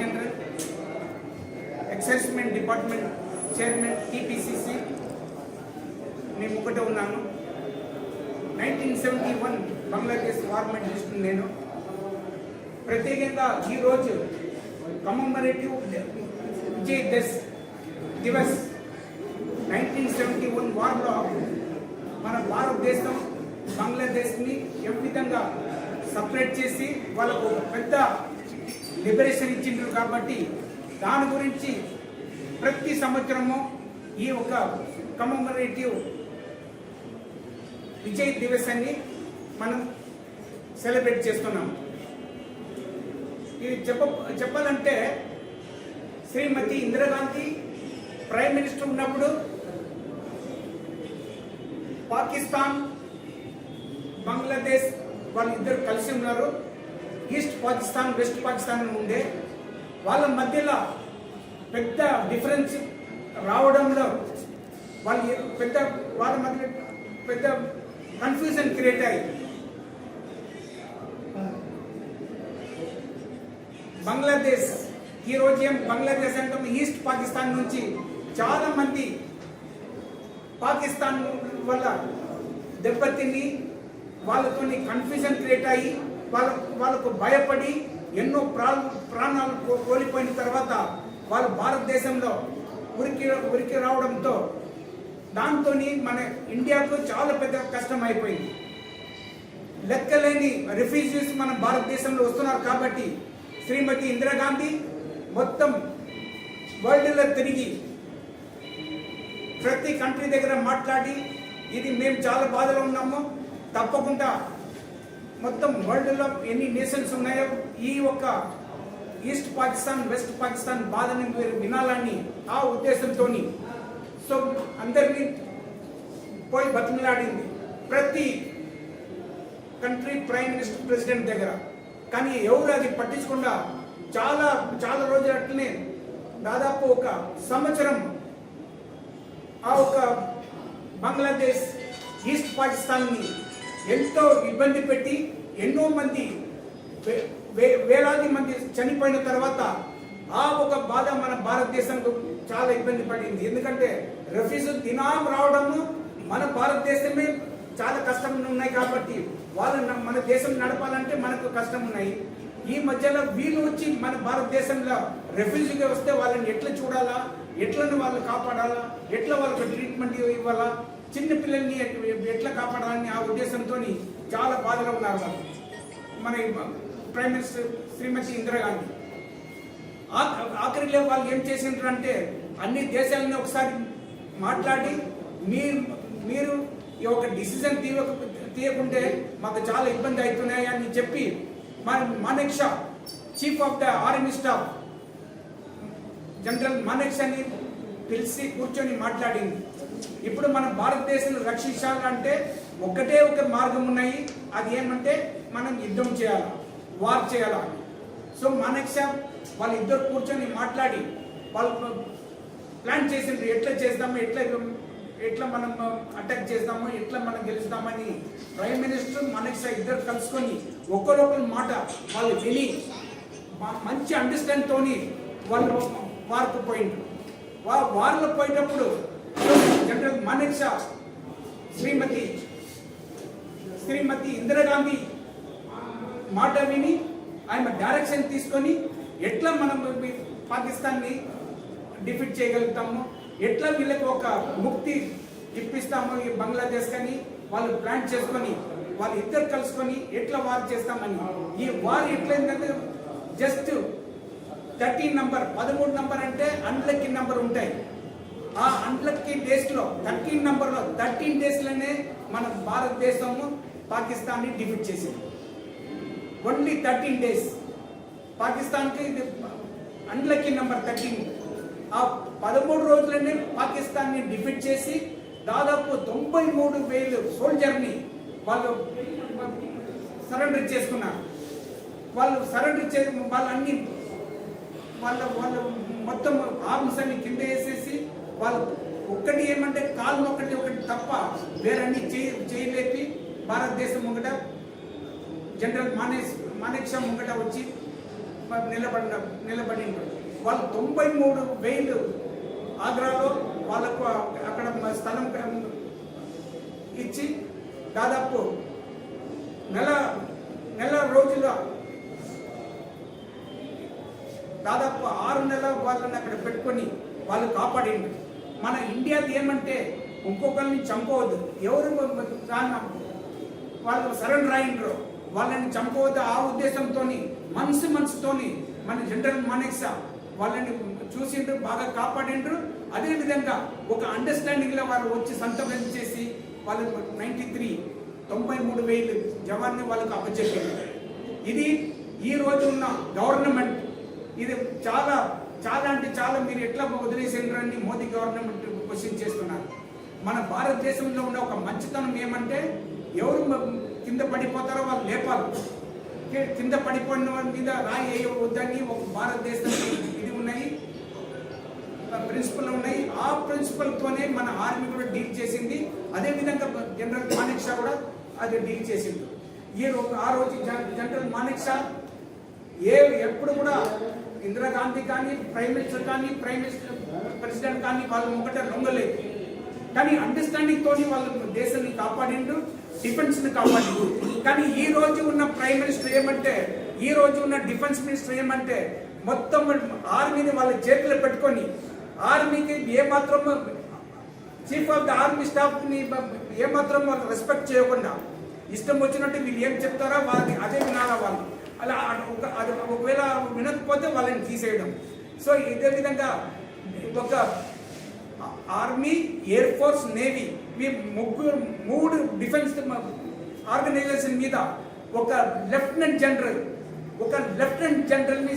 General एक्सैसमेंट department chairman TPCC నేను ఒకటే ఉన్నాను. 1971 బంగ్లాదేశ్ వార్ మెడలిస్ట్ నేను. ప్రత్యేకంగా ఈరోజు కమమరేటివ్ విజయ్ దివస్ 1971 వార్లో మన భారతదేశం బంగ్లాదేశ్ని ఏ విధంగా సపరేట్ చేసి వాళ్ళకు పెద్ద లిబరేషన్ ఇచ్చిండ్రు కాబట్టి దాని గురించి ప్రతి సంవత్సరము ఈ ఒక కమమరేటివ్ విజయ్ దివస్ అని మనం సెలబ్రేట్ చేస్తున్నాం. ఇది చెప్పాలంటే శ్రీమతి ఇందిరాగాంధీ ప్రైమ్ మినిస్టర్ ఉన్నప్పుడు పాకిస్తాన్ బంగ్లాదేశ్ వాళ్ళిద్దరు కలిసి ఉన్నారు. ఈస్ట్ పాకిస్తాన్ వెస్ట్ పాకిస్తాన్ ఉండే వాళ్ళ మధ్యలో పెద్ద డిఫరెన్స్ రావడంలో వాళ్ళ మధ్య పెద్ద కన్ఫ్యూజన్ క్రియేట్ అయ్యి బంగ్లాదేశ్ ఈరోజు బంగ్లాదేశ్ అంటే ఈస్ట్ పాకిస్తాన్ నుంచి చాలా మంది పాకిస్తాన్ వల్ల దెబ్బతిని వాళ్ళతో కన్ఫ్యూజన్ క్రియేట్ అయ్యి వాళ్ళకు భయపడి ఎన్నో ప్రాణాలు కోల్పోయిన తర్వాత వాళ్ళు భారతదేశంలో ఉరికి రావడంతో దాంతో మన ఇండియాకు చాలా పెద్ద కష్టం అయిపోయింది. లెక్కలేని రిఫ్యూజీస్ మన భారతదేశంలో వస్తున్నారు కాబట్టి శ్రీమతి ఇందిరాగాంధీ మొత్తం వరల్డ్లో తిరిగి ప్రతి కంట్రీ దగ్గర మాట్లాడి ఇది మేము చాలా బాధలో ఉన్నాము, తప్పకుండా మొత్తం వరల్డ్లో ఎన్ని నేషన్స్ ఉన్నాయో ఈ ఒక్క ఈస్ట్ పాకిస్తాన్ వెస్ట్ పాకిస్తాన్ బాధని మీరు వినాలని ఆ ఉద్దేశంతో సో అందరినీ పోయి బతిమలాడింది ప్రతి కంట్రీ ప్రైమ్ మినిస్టర్ ప్రెసిడెంట్ దగ్గర. కానీ ఎవరు అది పట్టించకుండా చాలా చాలా రోజులు అట్లనే దాదాపు ఒక సంవత్సరం ఆ ఒక బంగ్లాదేశ్ ఈస్ట్ పాకిస్తాన్ని ఎంతో ఇబ్బంది పెట్టి ఎన్నో మంది వేలాది మంది చనిపోయిన తర్వాత ఆ ఒక బాధ మన భారతదేశంలో చాలా ఇబ్బంది పడింది. ఎందుకంటే రెఫ్యూజీ దినాం రావడము మన భారతదేశమే చాలా కష్టం ఉన్నాయి కాబట్టి మన దేశం నడపాలంటే మనకు కష్టం ఉన్నాయి. ఈ మధ్యలో వీళ్ళు వచ్చి మన భారతదేశంలో రెఫ్యూజీగా వస్తే వాళ్ళని ఎట్లా చూడాలా, ఎట్లని వాళ్ళు కాపాడాలా, ఎట్లా వాళ్ళకి ట్రీట్మెంట్ ఇవ్వాలా, చిన్న పిల్లల్ని ఎట్లా కాపాడాలని ఆ ఉద్దేశంతో చాలా బాధలో ఉన్నారు వాళ్ళు. మన ప్రైమ్ మినిస్టర్ శ్రీమతి ఇందిరాగాంధీ ఆఖరిలో వాళ్ళు ఏం చేసిండ్రు అంటే అన్ని దేశాలని ఒకసారి మాట్లాడి మీరు ఈ ఒక డిసిజన్ తీయకుంటే మాకు చాలా ఇబ్బంది అవుతున్నాయి అని చెప్పి Manek Shaw chief of the army staff general Manek షాని పిలిచి కూర్చొని మాట్లాడింది. ఇప్పుడు మన భారతదేశం రక్షించాలంటే ఒకటే ఒక మార్గం ఉన్నాయి, అది ఏమంటే మనం యుద్ధం చేయాలి, వార్ చేయాలా. సో మానేక్ షా వాళ్ళిద్దరు కూర్చొని మాట్లాడి వాళ్ళు ప్లాన్ చేసిండ్రు ఎట్లా చేద్దాము, ఎట్లా మనం అటాక్ చేద్దాము, ఎట్లా మనం గెలుస్తామని. ప్రైమ్ మినిస్టర్ మానేక్ షా ఇద్దరు కలుసుకొని ఒకరొకరి మాట వాళ్ళు విని మంచి అండర్స్టాండ్తో వాళ్ళు వార్కు పోయిండ్రు. వార్లో పోయేటప్పుడు జనరల్ మానేక్ షా శ్రీమతి ఇందిరాగాంధీ మాట విని ఆయన డైరెక్షన్ తీసుకొని ఎట్లా మనం పాకిస్తాన్ని డిఫీట్ చేయగలుగుతాము, ఎట్లా వీళ్ళకి ఒక ముక్తి ఇప్పిస్తాము ఈ బంగ్లాదేశ్ కానీ వాళ్ళు ప్లాన్ చేసుకొని వాళ్ళు ఇద్దరు కలుసుకొని ఎట్లా వార్ చేస్తామని. ఈ వార్ ఎట్లయిందంటే జస్ట్ 13 నంబర్ 13 నంబర్ అంటే అన్లక్కీ నంబర్ ఉంటాయి. ఆ అన్లక్కీ డేస్లో 13 నంబర్లో 13 డేస్లోనే మన భారతదేశము పాకిస్తాన్ని డిఫీట్ చేసింది. ఓన్లీ 13 డేస్ పాకిస్తాన్కి ఇది అన్లక్కీ నంబర్ 13. ఆ 13 రోజులనే పాకిస్తాన్ని డిఫీట్ చేసి దాదాపు 93,000 సోల్జర్ని వాళ్ళు సరెండర్ చేసుకున్నారు. వాళ్ళు సరెండర్ వాళ్ళన్ని వాళ్ళ మొత్తం ఆర్మ్స్ అన్ని కింద వేసేసి వాళ్ళు ఒక్కటి ఏమంటే కాళ్ళు ఒకటి తప్ప వేరన్నీ చేయలేపి భారతదేశం ముంగట జనరల్ మానేక్ షా ముంగట వచ్చి నిలబడిండ్రు. వాళ్ళు 93,000 ఆగ్రాలో వాళ్ళకు అక్కడ స్థలం ఇచ్చి దాదాపు నెల రోజుల దాదాపు 6 నెలల వాళ్ళని అక్కడ పెట్టుకొని వాళ్ళు కాపాడిండ్రు. మన ఇండియాది ఏమంటే ఇంకొకరిని చంపవద్దు, ఎవరు వాళ్ళు సరెండర్ అయిండ్రో వాళ్ళని చంపవద్దు ఆ ఉద్దేశంతో మనసుతోని మన జనరల్ మానెక్సా వాళ్ళని చూసిండ్రు, బాగా కాపాడిండ్రు. అదేవిధంగా ఒక అండర్స్టాండింగ్లో వారు వచ్చి సంతకం చేసి వాళ్ళు 93,000 జవాన్ని వాళ్ళకు అప్పచెప్పారు. ఇది ఈ రోజు ఉన్న గవర్నమెంట్ ఇది చాలా చాలా అంటే చాలా మీరు ఎట్లా వదిలేసిండ్రని మోదీ గవర్నమెంట్ క్వశ్చన్ చేస్తున్నారు. మన భారతదేశంలో ఉన్న ఒక మంచితనం ఏమంటే ఎవరు కింద పడిపోతారో వాళ్ళు లేపాలి, కింద పడిపోయిన వాళ్ళ మీద రాయి వేయవద్దని ఒక భారతదేశంలో ఇది ఉన్నాయి, ప్రిన్సిపల్ ఉన్నాయి. ఆ ప్రిన్సిపల్తోనే మన ఆర్మీ కూడా డీల్ చేసింది. అదేవిధంగా జనరల్ మానెక్షా కూడా అది డీల్ చేసింది. ఆ రోజు జనరల్ మానెక్షా ఎప్పుడు కూడా ఇందిరాగాంధీ కానీ ప్రైమ్ మినిస్టర్ కానీ ప్రెసిడెంట్ కానీ వాళ్ళు ఒకటే లొంగలేదు. కానీ అండర్స్టాండింగ్ తోని వాళ్ళు దేశాన్ని కాపాడిండు, డిఫెన్స్ ని కాపాడిండు. కానీ ఈ రోజు ఉన్న ప్రైమ్ మినిస్టర్ ఏమంటే, ఈ రోజు ఉన్న డిఫెన్స్ మినిస్టర్ ఏమంటే మొత్తం ఆర్మీని వాళ్ళ చేతిలో పెట్టుకొని ఆర్మీకి ఏమాత్రం chief of the army staff ని ఏమాత్రం వాళ్ళు రెస్పెక్ట్ చేయకుండా ఇష్టం వచ్చినట్టు వీళ్ళు ఏం చెప్తారో వాళ్ళకి అదే వినాలా వాళ్ళు. అలా అది ఒకవేళ వినకపోతే వాళ్ళని తీసేయడం. సో ఇదే విధంగా ఒక ఆర్మీ, ఎయిర్ ఫోర్స్, నేవీ ఈ మూడు డిఫెన్స్ ఆర్గనైజేషన్ మీద ఒక లెఫ్టినెంట్ జనరల్ ని